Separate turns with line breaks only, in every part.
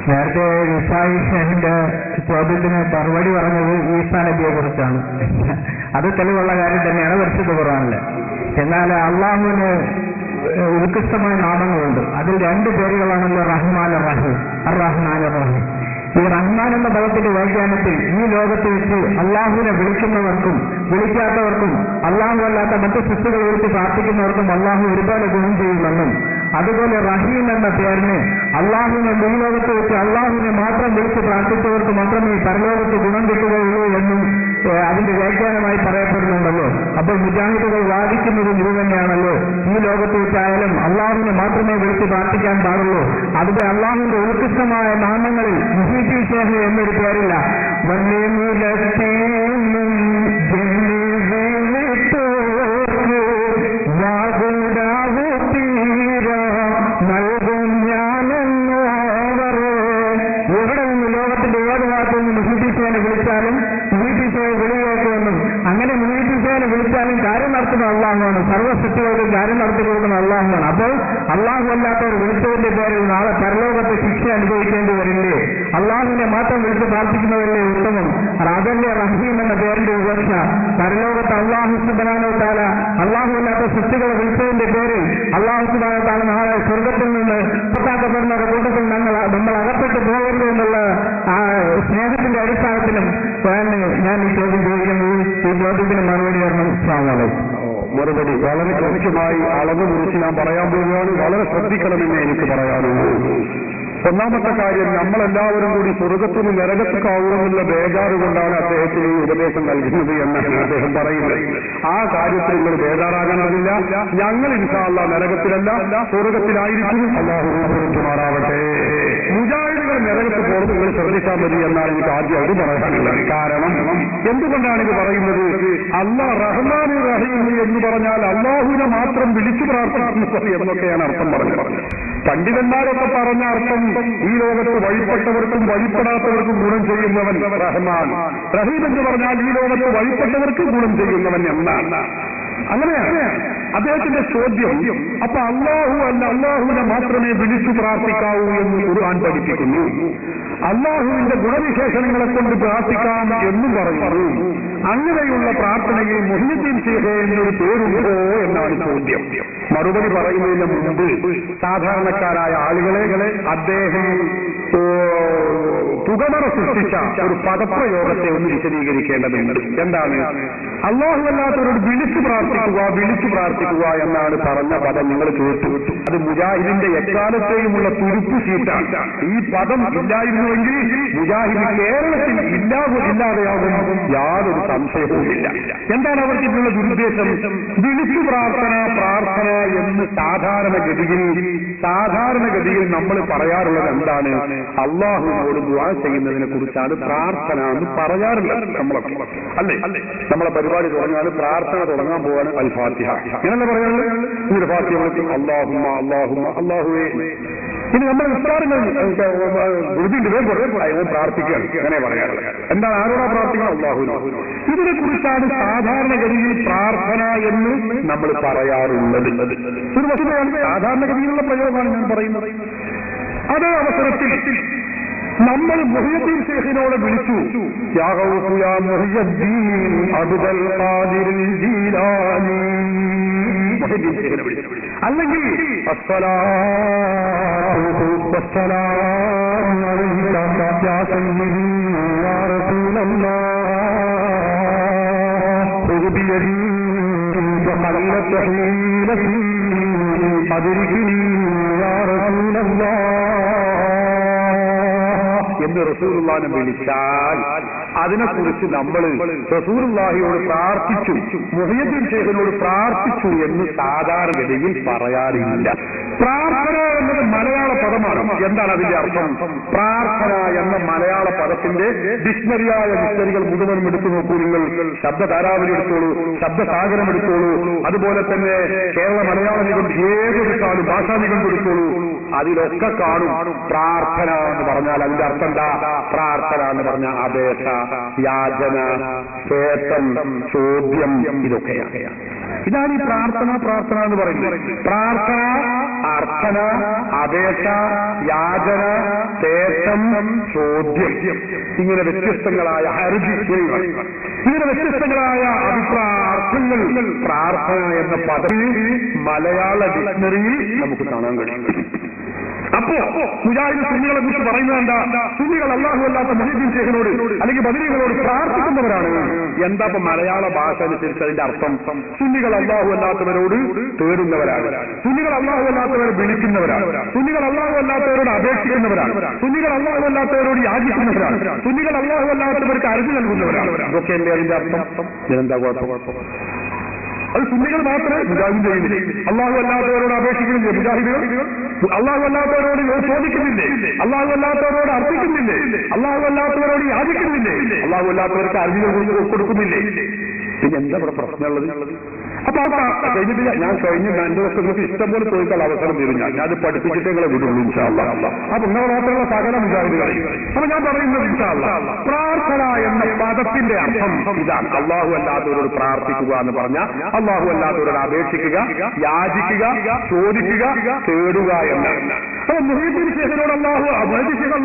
നേരത്തെ റിഫായി ഷെഹിന്റെ ചോദ്യത്തിന് മറുപടി പറഞ്ഞത് ഈസാ നബിയെ കുറിച്ചാണ്. അത് തെളിവുള്ള കാര്യം തന്നെയാണ് പരിശുദ്ധ ഖുർആനില്. എന്നാൽ അള്ളാഹുവിന് ഉത്കൃഷ്ടമായ നാമങ്ങളുണ്ട്. അതിൽ 2 പേരുകളാണല്ലോ റഹ്മാൻ റഹീം. റഹ്മാൻ റഹീം. ഈ റഹ്മാൻ എന്ന പദത്തിന്റെ വ്യാഖ്യാനത്തിൽ ഈ ലോകത്ത് വെച്ച് അള്ളാഹുവിനെ വിളിക്കുന്നവർക്കും വിളിക്കാത്തവർക്കും അള്ളാഹു അല്ലാത്ത മറ്റു സൃഷ്ടികളെ വിളിച്ച് പ്രാർത്ഥിക്കുന്നവർക്കും അള്ളാഹു ഒരുപോലെ ഗുണം ചെയ്യുമെന്നും, അതുപോലെ റഹീം എന്ന പേരിന് അള്ളാഹുവിനെ ഈ ലോകത്ത് വെച്ച് അള്ളാഹുവിനെ മാത്രം വിളിച്ച് പ്രാർത്ഥിച്ചവർക്ക് മാത്രമേ പരലോകത്ത് ഗുണം കിട്ടുകയുള്ളൂ എന്നും അതിന്റെ വ്യാഖ്യാനമായി പറയപ്പെടുന്നുണ്ടല്ലോ. അപ്പോൾ മുജാഹിദുകൾ വാദിക്കുന്നതും ഇത് തന്നെയാണല്ലോ. ഈ ലോകത്ത് വെച്ചായാലും അള്ളാഹുവിനെ മാത്രമേ വിളിച്ച് പ്രാർത്ഥിക്കാൻ പാടുള്ളൂ. അതിന്റെ അള്ളാഹുവിന്റെ ഉത്കൃഷ്ടമായ നാമങ്ങളിൽ മുഹീദ്ദീൻ ഷേഖ് എന്നൊരു പേരില്ല. എവിടെ നിന്ന് ലോകത്തിന്റെ ഏത് ഭാഗത്തു നിന്ന് മുഹീദ്ദീൻ ഷേഖിനെ വിളിച്ചാലും മുഹീദ്ദീൻ ഷേഖ് വിളിയേക്കുമെന്നും, അങ്ങനെ മുഹീദ്ദീൻ ഷേഖിനെ വിളിച്ചാലും കാര്യം നടത്തുന്ന അള്ളാഹുവാണ്. സർവ്വസൃഷ്ടികൾക്കും കാര്യം നടത്തി കൊടുക്കുന്ന അള്ളാഹുവാണ്. അപ്പോൾ അള്ളാഹു അല്ലാത്തവർ വിളിച്ചതിന്റെ പേരിൽ നാളെ പരലോകത്തെ ശിക്ഷ അനുഭവിക്കേണ്ടി വരില്ലേ? അള്ളാഹുവിനെ മാത്രം വിളിച്ച് പ്രാർത്ഥിക്കുന്നവരല്ലേ ഉത്തമം? അതല്ലേ റഹീം എന്ന പേരിന്റെ വിവക്ഷ? പരലോകത്ത് അള്ളാഹു സുബ്ഹാനഹു വ തആല അള്ളാഹു അല്ലാത്ത സൃഷ്ടികളെ വിളിച്ചതിന്റെ പേരിൽ അള്ളാഹു സുബ്ഹാനഹു വ തആല നാളെ സ്വർഗത്തിൽ നിന്ന് പുറത്താക്കപ്പെടുന്ന കൂട്ടത്തിൽ നമ്മൾ അകപ്പെട്ടു പോകരുത് എന്നുള്ള ആ സ്നേഹത്തിന്റെ അടിസ്ഥാനത്തിലും ഞാൻ ഈ ചോദ്യം ചോദിക്കുന്നത്. ഈ ചോദ്യത്തിന് മറുപടി വരണം.
മറുപടി വളരെ കൃത്യമായി അളവ് കുറിച്ച് ഞാൻ പറയാൻ പോവുകയാണ്. വളരെ ശ്രദ്ധിക്കണമെന്ന് എനിക്ക് പറയാനുള്ളൂ. ഒന്നാമത്തെ കാര്യം, നമ്മളെല്ലാവരും കൂടി സ്വർഗത്തിന് നരകത്തിക്കാവുമെന്നുള്ള ബേജാറ് കൊണ്ടാണ് അദ്ദേഹത്തിന് ഈ ഉപദേശം നൽകുന്നത് എന്നാണ് അദ്ദേഹം പറയുന്നത്. ആ കാര്യത്തിൽ നിങ്ങൾ ബേജാറാകാനാവില്ല. ഞങ്ങൾ ഇൻഷാ അല്ലാഹ് നരകത്തിലല്ല സ്വർഗത്തിലായിരിക്കും. അല്ലാഹു മാറാവട്ടെ. മുജാഹിദുകൾ നരകത്തിൽ പോകുന്നത് നിങ്ങൾ ശ്രദ്ധിച്ചാൽ മതി എന്നാണ് എനിക്ക് ആദ്യം അത് പറയാനുള്ളത്. കാരണം എന്തുകൊണ്ടാണ് ഇത് പറയുന്നത്? അല്ലാഹ് റഹ്മാൻ റഹീം എന്ന് പറഞ്ഞാൽ അല്ലാഹുവിനെ മാത്രം വിളിച്ചു പ്രാർത്ഥിക്കുന്നു എന്നൊക്കെയാണ് അർത്ഥം പറഞ്ഞത്. പണ്ഡിതന്മാരൊക്കെ പറഞ്ഞ അർത്ഥം ഈ ലോകത്ത് വഴിപ്പെട്ടവർക്കും വഴിപ്പെടാത്തവർക്കും ഗുണം ചെയ്യുന്നവൻ റഹ്മാൻ. റഹീം എന്ന് പറഞ്ഞാൽ ഈ ലോകത്ത് വഴിപ്പെട്ടവർക്ക് ഗുണം ചെയ്യുന്നവൻ എന്നാണ്. അങ്ങനെയാണ് അദ്ദേഹത്തിന്റെ ചോദ്യം. അപ്പൊ അല്ലാഹു അല്ല, അല്ലാഹുവിനെ മാത്രമേ വിളിച്ചു പ്രാർത്ഥിക്കാവൂ എന്ന് ഖുർആൻ പഠിപ്പിക്കുന്നു. അല്ലാഹുവിന്റെ ഗുണവിശേഷണങ്ങളെ കൊണ്ട് പ്രാർത്ഥിക്കാം എന്നും പറയുന്നു. അങ്ങനെയുള്ള പ്രാർത്ഥനയിൽ മുഹീദ്ദീൻ ഷേഖ് എന്നൊരു പേരുണ്ടോ എന്നാണ് ചോദ്യം. മറുപടി പറയുന്നതിന് മുമ്പ് സാധാരണക്കാരായ ആളുകളെ അദ്ദേഹം പുകമറ സൃഷ്ടിച്ച ഒരു പദപ്രയോഗത്തെ ഒന്ന് വിശദീകരിക്കേണ്ടതുണ്ട്. എന്താണ്? അല്ലാഹു അല്ലാത്തവരോട് വിളിച്ചു പ്രാർത്ഥിക്കുക എന്നാണ് പറഞ്ഞ പദം നിങ്ങൾ കേട്ടു. അത് മുജാഹിദിന്റെ എക്കാലത്തെയുമുള്ള തുരുപ്പ് സീറ്റാണ്. ഈ പദം ഇല്ലായിരുന്നുവെങ്കിൽ മുജാഹിദ് കേരളത്തിൽ ഇല്ലാതെയാകും, യാതൊരു സംശയവുമില്ല. എന്താണ് അവർക്കുള്ള ദുരുദ്ദേശം? വിളിച്ചു പ്രാർത്ഥന എന്ന് സാധാരണഗതിയിൽ നമ്മൾ പറയാറുള്ളത് എന്താണ്? അള്ളാഹുവിനോട് ദുആ ചെയ്യുന്നതിനെ കുറിച്ചാണ് പ്രാർത്ഥന എന്ന് പറയാറുള്ളത് നമ്മളൊക്കെ, അല്ലേ? നമ്മളെ പരിപാടി തുടങ്ങാൻ പ്രാർത്ഥന തുടങ്ങാൻ പോവാണ് അൽ ഫാത്തിഹ. ഇങ്ങനല്ലേ പറയാറുള്ളത്? ഈ ഫാത്തിഹ അല്ലാഹുമ്മ അല്ലാഹുമ്മ അല്ലാഹുവേ. ഇനി നമ്മൾ നിസ്കാരങ്ങൾ പ്രാർത്ഥിക്കുകയാണ്, അങ്ങനെ പറയാറുള്ളത്. എന്താണ്? ആരോടാ പ്രാർത്ഥിക്കണം? അല്ലാഹുവിനോട്. ഇതിനെ കുറിച്ചാണ് സാധാരണഗതിയിൽ പ്രാർത്ഥന എന്ന് നമ്മൾ പറയാറുള്ളത്. ഒരു വസ്തുതയാണ്, സാധാരണഗതിയിലുള്ള പ്രയോഗമാണ് ഞാൻ പറയുന്നത്. അതേ അവസരത്തിൽ നമ്മൾ മുഹീദ്ദീൻ ഷേഖിനോട് വിളിച്ചു, യാ ഗൗസ് യാ മുഹീദ്ദീൻ അബ്ദുൽ ഖാദിർ ജീലാനി, മുഹീദ്ദീൻ ഷേഖിനെ വിളിച്ചു. അല്ലെങ്കിൽ അസ്സലാത്തു വസ്സലാമു അലൈക യാ സയ്യിദി യാ റസൂലല്ലാഹ് ഖുദ് ബിയദി വഖല്ലത ഹീലതി അദ്രികനി യാ റസൂലല്ലാഹ് എന്ന് റസൂലുള്ളാഹിനെ വിളിച്ചാൽ അതിനെക്കുറിച്ച് നമ്മൾ റസൂലുള്ളാഹിയോട് പ്രാർത്ഥിച്ചു, മുഹീദ്ദീൻ ഷേഖിനോട് പ്രാർത്ഥിച്ചു എന്ന് സാധാരണഗതിയിൽ പറയാറില്ല. പ്രാർത്ഥന എന്നത് മലയാള പദമാണ്. എന്താണ് അതിന്റെ അർത്ഥം? പ്രാർത്ഥന എന്ന മലയാള പദത്തിന്റെ ഡിക്ഷണറികൾ മുഴുവനും എടുത്തു നോക്കൂ നിങ്ങൾ. ശബ്ദധാരാവലി എടുത്തോളൂ, ശബ്ദസാഗരം എടുത്തോളൂ, അതുപോലെ തന്നെ കേരള മലയാള നിഘണ്ടു ഏതെടുത്താലും ഭാഷാ നിഘണ്ടു എടുത്തോളൂ. അതിലൊക്കെ കാണും പ്രാർത്ഥന എന്ന് പറഞ്ഞാൽ അതിന്റെ അർത്ഥം എന്താ? എന്താ പ്രാർത്ഥന എന്ന് പറഞ്ഞ അപേക്ഷ, യാചന, ശേഷം, ചോദ്യം, ഇതൊക്കെയാണ്. ഇതാണ് ഈ പ്രാർത്ഥന എന്ന് പറയുന്നത്. പ്രാർത്ഥന, അർത്ഥന, അപേക്ഷ, യാചന, ശേഷം, ചോദ്യം, ഇങ്ങനെ വ്യത്യസ്തങ്ങളായ ഹർജി, ഇങ്ങനെ വ്യത്യസ്തങ്ങളായ അർത്ഥങ്ങൾ പ്രാർത്ഥന എന്ന പദം മലയാള ഡിക്ഷണറിയിൽ നമുക്ക് കാണാൻ കഴിയും. അപ്പോ മുജാഹിദ് സുന്നികളെ കുറിച്ച് പറയുന്നത് എന്താ? സുന്നികൾ അല്ലാഹു അല്ലാത്ത മുഹീദ്ദീൻ ശൈഖിനോട് അല്ലെങ്കിൽ ബദരീകളോട് പ്രാർത്ഥിക്കുന്നവരാണ്. എന്താ ഇപ്പൊ മലയാള ഭാഷ അനുസരിച്ച് അതിന്റെ അർത്ഥം? സുന്നികൾ അല്ലാഹു അല്ലാത്തവരോട് തേടുന്നവരാണ്, സുന്നികൾ അല്ലാഹു അല്ലാത്തവരെ വിളിക്കുന്നവരാണ്, സുന്നികൾ അല്ലാഹു അല്ലാത്തവരോട് അപേക്ഷിക്കുന്നവരാണ്, സുന്നികൾ അല്ലാഹു അല്ലാത്തവരോട് യാചിക്കുന്നവരാണ്, സുന്നികൾ അല്ലാഹു അല്ലാത്തവർക്ക് അർജി നൽകുന്നവരാണ്. ഇതൊക്കെ അല്ലേ അതിന്റെ അർത്ഥം? ഇതിനെന്താ കുഴപ്പം? അത് സുന്നികൾ മാത്രമേ മുജാഹിദ് ചെയ്യുന്നില്ലേ? അല്ലാഹു അല്ലാത്തവരോട് അപേക്ഷിക്കുന്നില്ലേ മുജാഹിദുകൾ? അല്ലാഹു അല്ലാത്തവരോട് ചോദിക്കുന്നില്ലേ? അല്ലാഹു അല്ലാത്തവരോട് അർപ്പിക്കുന്നില്ലേ? അല്ലാഹു അല്ലാത്തവരോട് യാചിക്കുന്നില്ലേ? അല്ലാഹു അല്ലാത്തവർക്ക് അർജികൾ കൊടുക്കുന്നില്ലേ? പിന്നെ എന്താ ഇവിടെ പ്രശ്നമുള്ളത്? അപ്പൊ കഴിഞ്ഞിട്ടില്ല, ഞാൻ കഴിഞ്ഞ രണ്ടുപേർക്ക് നിങ്ങൾക്ക് ഇഷ്ടം പോലെ ചോദിക്കാൻ അവസരം തരും. ഞാനത് പഠിപ്പിച്ചിട്ട് നിങ്ങളെ വിടുള്ളൂ ഇൻഷാ അല്ലാഹ്. അപ്പൊ നിങ്ങളെ മാത്രമുള്ള സകല മുജാഹിദുകളെ അപ്പൊ ഞാൻ പറയുന്നത് ഇൻഷാ അല്ലാഹ്, പ്രാർത്ഥന എന്ന പദത്തിന്റെ അർത്ഥം ഇതാണ്. അല്ലാഹു അല്ലാത്തവരോട് പ്രാർത്ഥിക്കുക എന്ന് പറഞ്ഞാൽ അല്ലാഹു അല്ലാത്തവരോട് അപേക്ഷിക്കുക, യാചിക്കുക, ചോദിക്കുക, തേടുക എന്നാണ്. അപ്പൊ മുഹീദ്ദീൻ ശൈഖിനോട് മുഹീദ്ദീൻ ശൈഖ്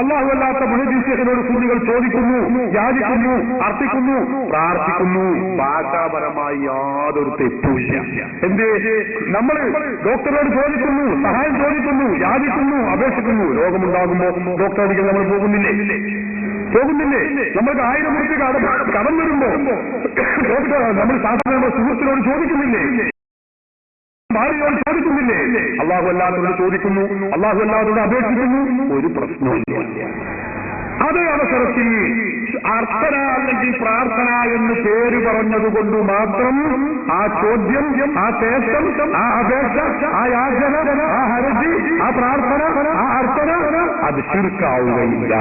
അല്ലാഹു അല്ലാത്ത മുഹീദ്ദീൻ ശൈഖിനോട് സുന്നികൾ ചോദിക്കുന്നു, യാചിക്കുന്നു, അർത്ഥിക്കുന്നു, പ്രാർത്ഥിക്കുന്നു. ഭാഷാപരമായി യാതൊരു തെറ്റുമില്ല. എന്ത്? നമ്മൾ ഡോക്ടറോട് ചോദിക്കുന്നു, സഹായം ചോദിക്കുന്നു, യാചിക്കുന്നു, അപേക്ഷിക്കുന്നു. രോഗമുണ്ടാകുമ്പോ ഡോക്ടറോടിക്ക് നമ്മൾ പോകുന്നില്ലേ? നമ്മൾക്ക് 1000 രൂപ കടം വരുമ്പോ ഡോക്ടർ നമ്മൾ സാധാരണ സുഹൃത്തിനോട് ചോദിക്കുന്നില്ലേ? ഭാര്യയോട് ചോദിക്കുന്നില്ലേ? അല്ലാഹു അല്ലാത്തവരോട് ചോദിക്കുന്നു, അല്ലാഹു അല്ലാത്തവരോട് അപേക്ഷിക്കുന്നു. ഒരു പ്രശ്നമില്ല. അതേ അവസരത്തിൽ അർത്ഥന അല്ലെങ്കിൽ പ്രാർത്ഥന എന്ന് പേര് പറഞ്ഞതുകൊണ്ട് മാത്രം ആ ചോദ്യം, ആ ശേഷം, ആ അപേക്ഷ, ആ യാചന, ആ ഹർജി, ആ പ്രാർത്ഥന, ആ അർത്ഥന അത് ശിർക്കാവുകയില്ല.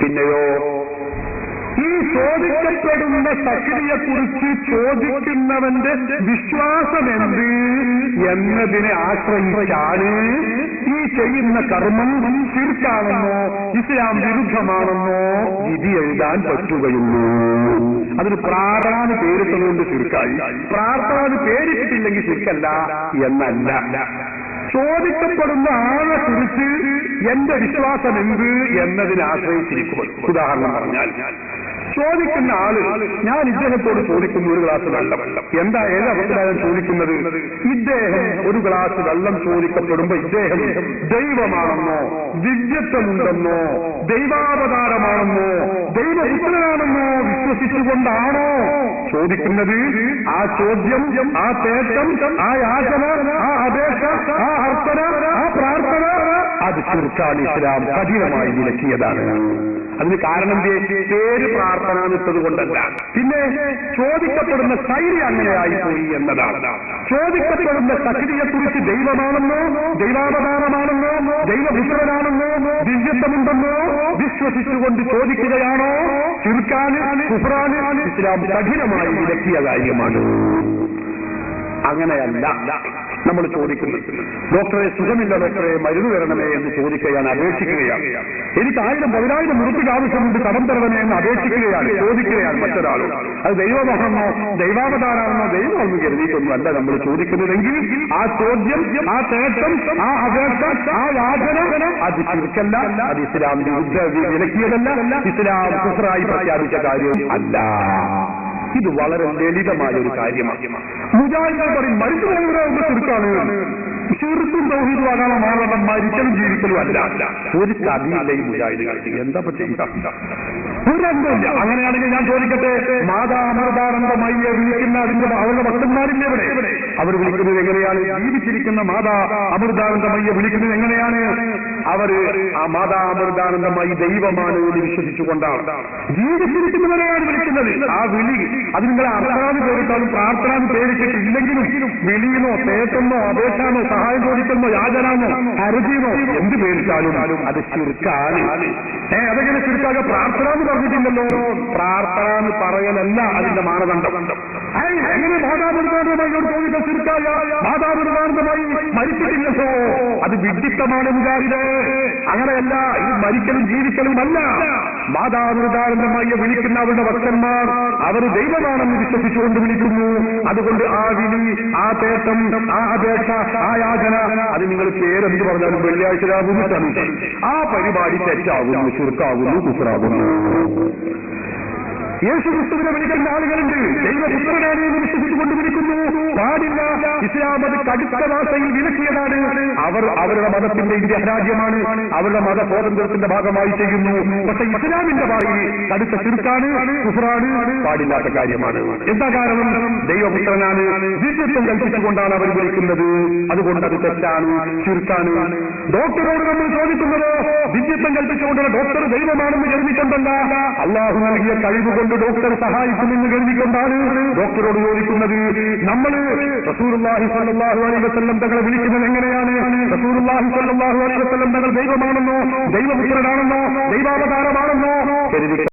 പിന്നെയോ ഈ ചോദിക്കപ്പെടുന്ന ശക്തിയെക്കുറിച്ച് ചോദിക്കുന്നവന്റെ വിശ്വാസമെന്ത് എന്നതിനെ ആശ്രയിച്ചാണ് ഈ ചെയ്യുന്ന കർമ്മം ശിർക്കാണെന്നോ ഇസ്ലാം വിരുദ്ധമാണെന്നോ വിധി എഴുതാൻ പറ്റുകയുള്ളൂ. അതിന് പ്രാർത്ഥന പേരിട്ടതുകൊണ്ട് ശിർക്കായി, പ്രാർത്ഥന പേരിട്ടിട്ടില്ലെങ്കിൽ ശിർക്കല്ല എന്നല്ല. ചോദിക്കപ്പെടുന്ന ആളെ കുറിച്ച് എന്റെ വിശ്വാസം എന്ത് എന്നതിനെ ആശ്രയിച്ചിരിക്കും. ഉദാഹരണം പറഞ്ഞാൽ, ചോദിക്കുന്ന ആള് ഞാൻ ഇദ്ദേഹത്തോട് ചോദിക്കുന്ന ഒരു ഗ്ലാസ് വെള്ളം, എന്താ ഏത് അവസരം ചോദിക്കുന്നത്? ഇദ്ദേഹം ഒരു ഗ്ലാസ് വെള്ളം ചോദിക്കപ്പെടുമ്പോ ഇദ്ദേഹം ദൈവമാണെന്നോ, ദിവ്യത്വമുണ്ടെന്നോ, ദൈവാവതാരമാണെന്നോ, ദൈവപുത്രനാണെന്നോ വിശ്വസിച്ചുകൊണ്ടാണോ ചോദിക്കുന്നത്? ആ ചോദ്യം, ആ തേട്ടം, ആ യാചന, ആ അപേക്ഷ, ആ അർത്ഥന, ആ പ്രാർത്ഥന അത് ശിർക്കാണ്. ഇസ്ലാം കഠിനമായി വിലക്കിയതാണ്. അതിന് കാരണം പേര് പ്രാർത്ഥന എന്നിട്ടത് കൊണ്ടല്ല, പിന്നെ ചോദിക്കപ്പെടുന്ന ശൈലി അങ്ങനെയായിപ്പോയി എന്നതാണ്. ചോദിക്കപ്പെടുന്ന ശക്തിയെക്കുറിച്ച് ദൈവമാണെന്നോ, ദൈവാവതാരമാണെന്നോ, ദൈവപുത്രനാണെന്നോ, ദിവ്യത്വമുണ്ടെന്നോ വിശ്വസിച്ചുകൊണ്ട് ചോദിക്കുകയാണോ ശിർക്കാണ്, കുഫ്റാണ്. ഇസ്ലാം കഠിനമായി വിലക്കിയ കാര്യമാണ്. അങ്ങനെയല്ല നമ്മൾ ചോദിക്കുന്നത്. ഡോക്ടറെ സുഖമില്ല, ഡോക്ടറെ മരുന്ന് തരണമേ എന്ന് ചോദിക്കുകയാണ്, അപേക്ഷിക്കുകയാണ്. എനിക്ക് 1000-10,000 ഉറുപ്പിക ആവശ്യമുണ്ട്, കടം തരണമേ എന്ന് അപേക്ഷിക്കുകയാണ്, ചോദിക്കുകയാണ് മറ്റൊരാളോട്. അത് ദൈവമാണെന്നോ, ദൈവാവതാരാണെന്നോ, ദൈവമെന്ന് കരുതിയിട്ടൊന്നും അല്ല നമ്മൾ ചോദിക്കുന്നതെങ്കിൽ ആ ചോദ്യം, ആ തേട്ടം, ആ അപേക്ഷ, ആ യാചന അത് ശിർക്കല്ല, അത് ഇസ്ലാം വിലക്കിയതല്ല, ഇസ്ലാം കുഫ്റായി പ്രഖ്യാപിച്ച കാര്യവും അല്ല. ഇത് വളരെ ലളിതമായ ഒരു കാര്യമാണ്. മുജാഹിദ് പറയും മരിച്ചു പോകുന്ന ശിർക്കാണ്. ശിർക്കും തൗഹീദും ആകാനുള്ള മാനദണ്ഡം മരിക്കലും ജീവിക്കലും അല്ല. ഒരു കഥയില്ല ഈ മുജാഹിദുകൾക്ക്. എന്താ ചെയ്യുക? ഒരന്തമില്ല. അങ്ങനെയാണെങ്കിൽ ഞാൻ ചോദിക്കട്ടെ, മാതാ അമൃതാനന്ദമയ്യെ വിളിക്കുന്ന അവരുടെ ഭക്തന്മാരില്ലേ ഇവിടെ? അവർ വിളിക്കുന്നത് എങ്ങനെയാണ്? ജീവിച്ചിരിക്കുന്ന മാതാ അമൃതാനന്ദമയ്യെ വിളിക്കുന്നത് എങ്ങനെയാണ്? അവര് ആ മാതാ അമൃതാനന്ദമയി ദൈവമാണ് എന്ന് വിശ്വസിച്ചുകൊണ്ടാണ്. ജീവിച്ചിരിക്കുന്നവരെയാണ് വിളിക്കുന്നത്. ആ വിളി അത് നിങ്ങളെ അർത്ഥനാഥ് പേരിട്ടാലും പ്രാർത്ഥനാഥ് പേരിട്ടിട്ടില്ലെങ്കിലും വിളിയെന്നോ തേട്ടെന്നോ അപേക്ഷാനോ സഹായം ചോദിക്കുന്നോ യാചനാന്നോ ഹർജിന്നോ എന്ത് പേരിട്ടാലും അത് ശിർക്കാണ്. അതെങ്ങനെ ശിർക്കാക? പ്രാർത്ഥന എന്ന് പറഞ്ഞിട്ടില്ലല്ലോ. പ്രാർത്ഥന എന്ന് പറയലല്ല അതിന്റെ മാനദണ്ഡം. എങ്ങനെ മാതാപിതാക്കളുമായി ചോദിച്ച ശിർക്കായ മാതാപിതാക്കളുമായി മരിച്ചിട്ടില്ലല്ലോ, അത് വിഡിത്തമാണ് മുജാഹിദേ. അങ്ങനെയല്ല, ഇത് മരിക്കലും ജീവിക്കലുമല്ല. മാതാപിതാക്കളുമായി വിളിക്കുന്ന അവരുടെ ഭക്തന്മാർ അവർ ദൈവമാണെന്ന് വിശ്വസിച്ചുകൊണ്ട് വിളിക്കുന്നു. അതുകൊണ്ട് ആ വിളി, ആ തേട്ടം, ആ അപേക്ഷ, ആ യാചന, അത് നിങ്ങൾ പേരെന്ത് പറഞ്ഞാലും വെള്ളിയാഴ്ച രാവുന്നു. ആ പരിപാടി തെറ്റാകുന്നു, ശിർക്കാകുന്നു, കുഫ്റാകുന്നു. യേശുക്രിസ്തുവിനെ വിളിക്കുന്ന ആളുകളുണ്ട്, ദൈവപുത്രനാണ് എന്ന് വിശ്വസിച്ചുകൊണ്ട് വിളിക്കുന്നു. പാടില്ല. ഇസ്ലാം അത് കടുത്ത ഭാഷയിൽ വിലക്കിയതാണ്. അവർ അവരുടെ മതത്തിന്റെ ഇന്ത്യ രാജ്യമാണ്, അവരുടെ മത സ്വാതന്ത്ര്യത്തിന്റെ ഭാഗമായി ചെയ്യുന്നു. പക്ഷെ ഇസ്ലാമിന്റെ ഭാഷയിൽ കടുത്ത ശിർക്കാണ്, കുഫ്റാണ്, പാടില്ലാത്ത കാര്യമാണ്. എന്താ കാരണം? ദൈവപുത്രനാണ്, ദിവ്യത്വം കൽപ്പിച്ചുകൊണ്ടാണ് അവർ വിളിക്കുന്നത്. അതുകൊണ്ട് അത് തെറ്റാണ്, ശിർക്കാണ്. ഡോക്ടറോട് നമ്മൾ ചോദിക്കുന്നതോ ദിവ്യത്വം കൽപ്പിച്ചുകൊണ്ടുള്ള ഡോക്ടർ ദൈവമാണെന്ന് കരുതിക്കൊണ്ടല്ല, അള്ളാഹു നൽകിയ കഴിവുകൊണ്ട് ഡോക്ടർ സഹായിക്കുമെന്ന് കരുതിക്കൊണ്ടാണ് ഡോക്ടറോട് ചോദിക്കുന്നത്. നമ്മൾ റസൂലുള്ളാഹി സ്വല്ലല്ലാഹു അലൈഹി വസല്ലം തങ്ങളെ വിളിക്കുന്നത് എങ്ങനെയാണ്? റസൂലുള്ളാഹി സ്വല്ലല്ലാഹു അലൈഹി വസല്ലം തങ്ങൾ ദൈവമാണെന്നോ, ദൈവപുത്രനാണെന്നോ, ദൈവാവതാരമാണെന്നോ കരുതി